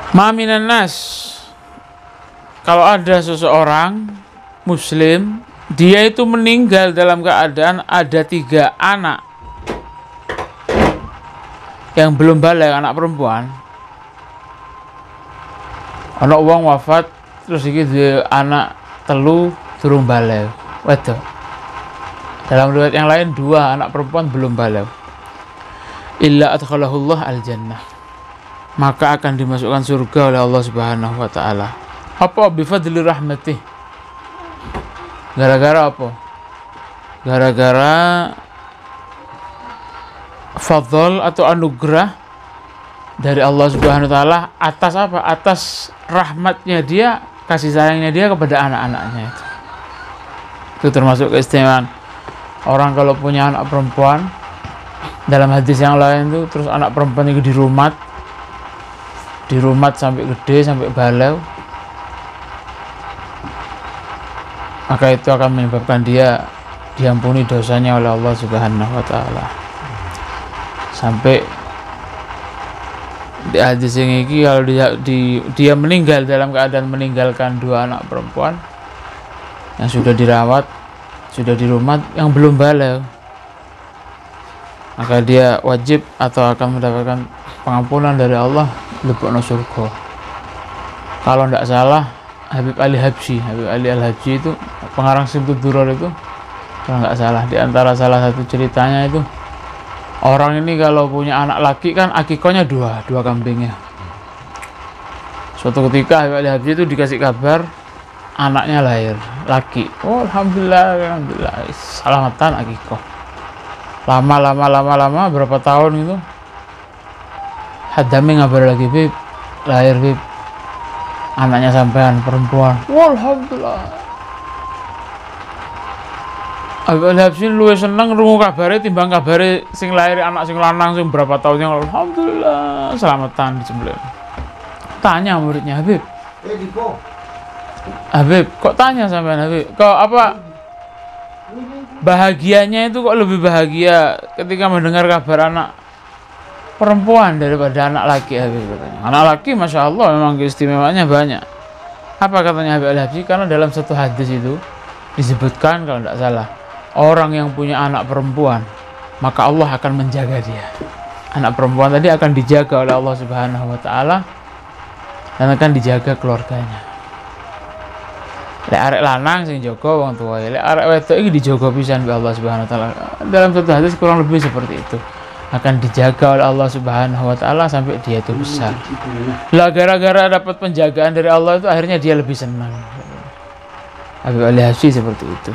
Ma minan nas, kalau ada seseorang muslim, dia itu meninggal dalam keadaan ada 3 anak yang belum balik, anak perempuan. Anak wong wafat terus iki duwe anak telu durung balik, wedok. Dalam riwayat yang lain 2 anak perempuan belum balik. Illa adkhalahullah al-jannah, maka akan dimasukkan surga oleh Allah Subhanahu wa taala. Apa? Bifadli rahmatih. Gara-gara apa? Gara-gara fadl atau anugerah dari Allah Subhanahu wa taala atas apa? Atas rahmatnya dia, kasih sayangnya dia kepada anak-anaknya itu. Itu termasuk keistimewaan orang kalau punya anak perempuan. Dalam hadis yang lain tuh, terus anak perempuan itu dirumat sampai gede, sampai balik, maka itu akan menyebabkan dia diampuni dosanya oleh Allah Subhanahu wa taala. Sampai di hadis yang ini, kalau dia meninggal dalam keadaan meninggalkan 2 anak perempuan yang sudah dirawat, sudah dirumat, yang belum balik, maka dia wajib atau akan mendapatkan pengampunan dari Allah, lebokno surga. Kalau tidak salah, Habib Ali Al-Habsyi itu pengarang Simtud Duror itu, kalau nggak salah, di antara salah satu ceritanya itu, orang ini kalau punya anak laki kan akikohnya 2 kambingnya. Suatu ketika Habib Ali Al-Habsyi itu dikasih kabar anaknya lahir laki. Oh, alhamdulillah, selamatan akikoh. Lama berapa tahun itu, Hadami ngabar lagi, Bib, lahir Bib, anaknya sampean perempuan. Walhamdulillah. Habib Al-Habsyi luwih seneng rungu kabare timbang kabare sing lahir anak sing lanang sing berapa tahun yang lalu. Alhamdulillah, selamatan disembelih. Tanya muridnya, Habib, kok tanya sampean Habib, kok apa bahagianya itu kok lebih bahagia ketika mendengar kabar anak perempuan daripada anak laki? Habib katanya, anak laki masya Allah memang keistimewaannya banyak. Apa katanya Habib Al-Habsyi? Karena dalam satu hadis itu disebutkan, kalau tidak salah, orang yang punya anak perempuan maka Allah akan menjaga dia. Anak perempuan tadi akan dijaga oleh Allah Subhanahu wa taala dan akan dijaga keluarganya. Lek arek lanang sing jaga wong tuwa, lek arek wedok iki dijaga pisan oleh Allah Subhanahu wa taala. Dalam satu hadis kurang lebih seperti itu. Akan dijaga oleh Allah Subhanahu wa taala sampai dia itu besar. Lah gara-gara dapat penjagaan dari Allah itu akhirnya dia lebih senang. Habib Ali Habsyi seperti itu.